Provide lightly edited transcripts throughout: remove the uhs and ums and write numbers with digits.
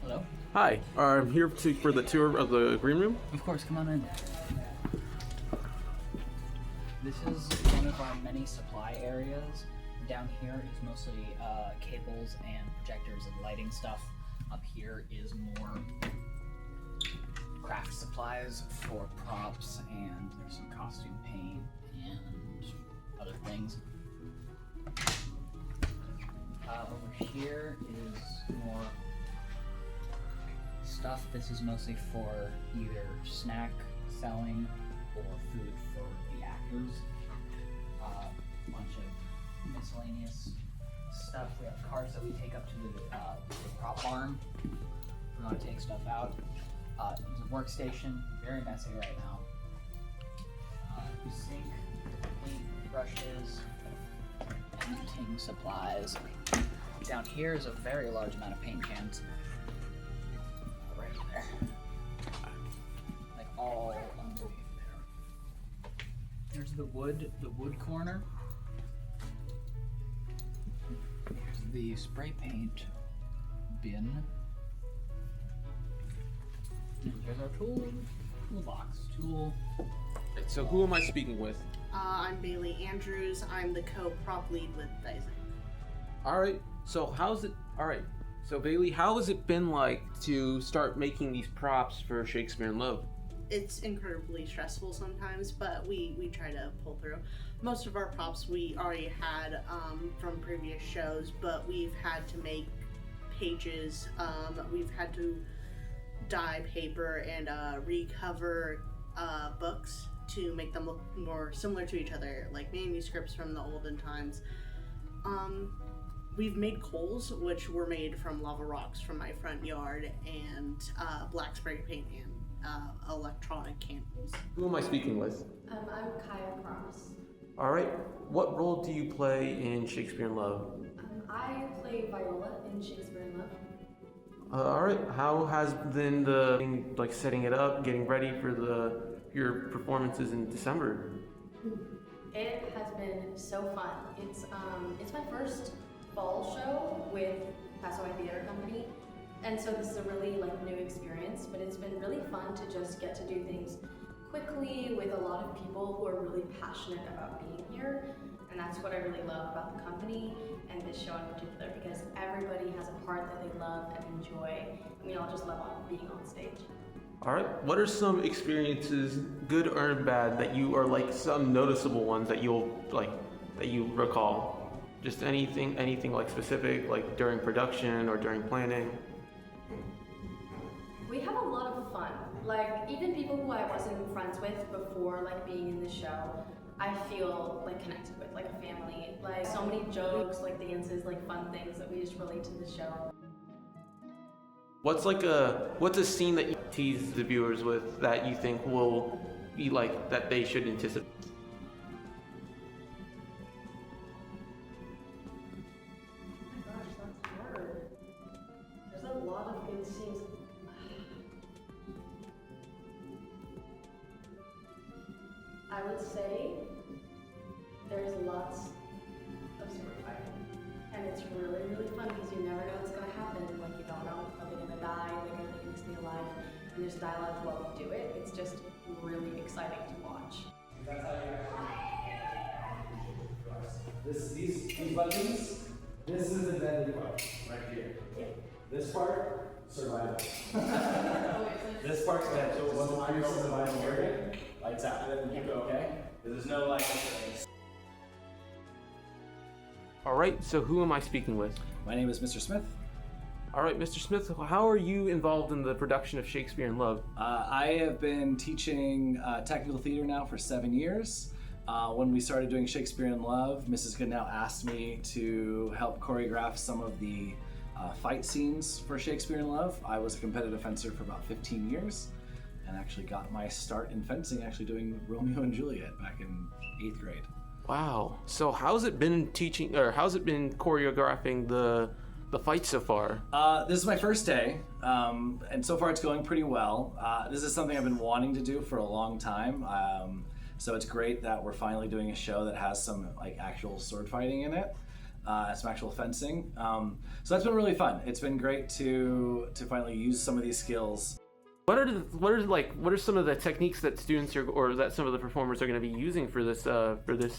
Hello? Hi, I'm here for the tour of the green room. Of course, come on in. This is one of our many supply areas. Down here is mostly cables and projectors and lighting stuff. Up here is more craft supplies for props, and there's some costume paint and other things. Over here is more stuff. This is mostly for either snack selling or food for the actors. A bunch of miscellaneous stuff. We have carts that we take up to the prop barn. We want to take stuff out. There's a workstation, very messy right now. Sink, paint brushes, painting supplies. Down here is a very large amount of paint cans. Right there. Like all underneath there. Here's the wood corner. Here's the spray paint bin. And here's our toolbox. So who am I speaking with? I'm Bailey Andrews. I'm the co-prop lead with Dyson. Alright, so Bailey, how has it been like to start making these props for Shakespeare in Love? It's incredibly stressful sometimes, but we try to pull through. Most of our props we already had from previous shows, but we've had to make pages. We've had to dye paper and recover books to make them look more similar to each other, like manuscripts from the olden times. We've made coals, which were made from lava rocks from my front yard, and black spray paint and electronic candles. Who am I speaking with? I'm Kaya Cross. Alright, what role do you play in Shakespeare in Love? I play Viola in Shakespeare in Love. Alright, how has been setting it up, getting ready for your performances in December? It has been so fun. It's my first fall show with Paso High Theatre Company, and so this is a really new experience, but it's been really fun to just get to do things quickly with a lot of people who are really passionate about being here, and that's what I really love about the company and this show in particular, because everybody has a part that they love and enjoy, and we all just love being on stage. Alright, what are some experiences, good or bad, that you are some noticeable ones that that you recall? Just anything specific, like during production or during planning? We have a lot of fun. Even people who I wasn't friends with before being in the show, I feel connected with, like a family. So many jokes, dances, fun things that we just relate to the show. What's a scene that you tease the viewers with that you think will be that they should anticipate? Oh my gosh, that's hard. There's a lot of good scenes. I would say there's lots of sword fighting, and it's really, really fun because you never know what's going to happen. You don't know, are they going to die, are they going to stay alive, and there's dialogue while we do it. It's just really exciting to watch. That's how you these buttons, this is the deadly part, right here. Yeah. This part, survival. This part's dead, so once it's through the survival area, lights out. Then you go, okay? There's no Alright, so who am I speaking with? My name is Mr. Smith. Alright, Mr. Smith, how are you involved in the production of Shakespeare in Love? I have been teaching technical theater now for 7 years. When we started doing Shakespeare in Love, Mrs. Goodnow asked me to help choreograph some of the fight scenes for Shakespeare in Love. I was a competitive fencer for about 15 years and actually got my start in fencing doing Romeo and Juliet back in 8th grade. Wow. So how's it been choreographing the fights so far? This is my first day, and so far it's going pretty well. This is something I've been wanting to do for a long time. So it's great that we're finally doing a show that has some actual sword fighting in it. some actual fencing. So that's been really fun. It's been great to finally use some of these skills. What are some of the techniques that students or that some of the performers are going to be using for this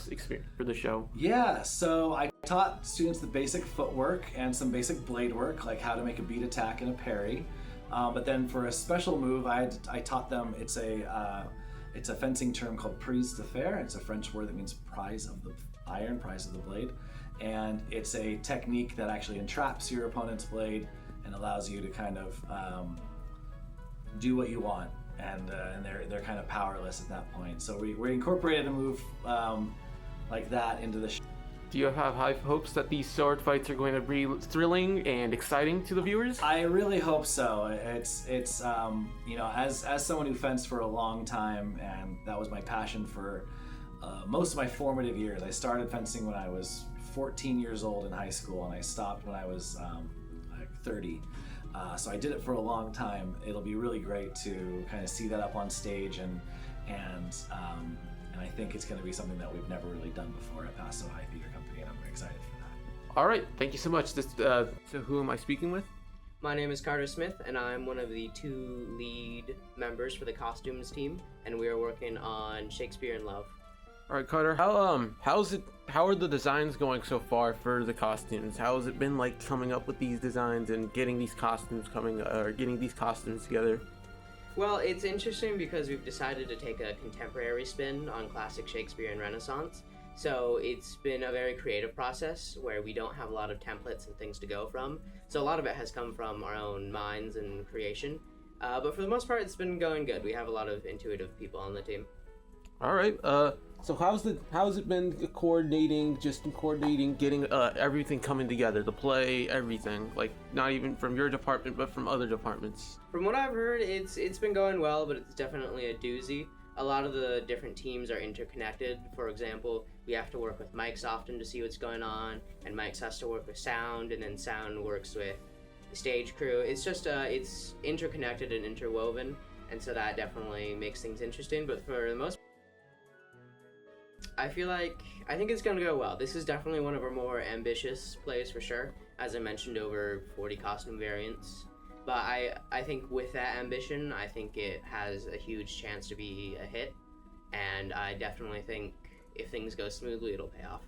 experience, for the show? Yeah, so I taught students the basic footwork and some basic blade work, like how to make a beat attack and a parry. But then for a special move, I taught them, it's a fencing term called prise de fer. It's a French word that means prize of the iron, prize of the blade. And it's a technique that actually entraps your opponent's blade and allows you to kind of do what you want, and they're kind of powerless at that point. So we incorporated a move like that into the show. Do you have high hopes that these sword fights are going to be thrilling and exciting to the viewers? I really hope so. It's you know, as someone who fenced for a long time, and that was my passion for most of my formative years. I started fencing when I was 14 years old in high school, and I stopped when I was like 30. So I did it for a long time. It'll be really great to kind of see that up on stage, and I think it's going to be something that we've never really done before at Paso High Theatre Company, and I'm excited for that. All right, thank you so much. So who am I speaking with? My name is Carter Smith, and I'm one of the 2 lead members for the costumes team, and we are working on Shakespeare in Love. All right, Carter. How are the designs going so far for the costumes? How has it been like coming up with these designs and getting these costumes together? Well, it's interesting because we've decided to take a contemporary spin on classic Shakespeare and Renaissance. So it's been a very creative process where we don't have a lot of templates and things to go from. So a lot of it has come from our own minds and creation. But for the most part, it's been going good. We have a lot of intuitive people on the team. All right. So how's it been coordinating, getting everything coming together, the play, everything, like not even from your department, but from other departments? From what I've heard, it's been going well, but it's definitely a doozy. A lot of the different teams are interconnected. For example, we have to work with mics often to see what's going on, and mics has to work with sound, and then sound works with the stage crew. It's just it's interconnected and interwoven, and so that definitely makes things interesting. But for the most, I think it's gonna go well. This is definitely one of our more ambitious plays for sure. As I mentioned, over 40 costume variants. But I think with that ambition, I think it has a huge chance to be a hit. And I definitely think if things go smoothly, it'll pay off.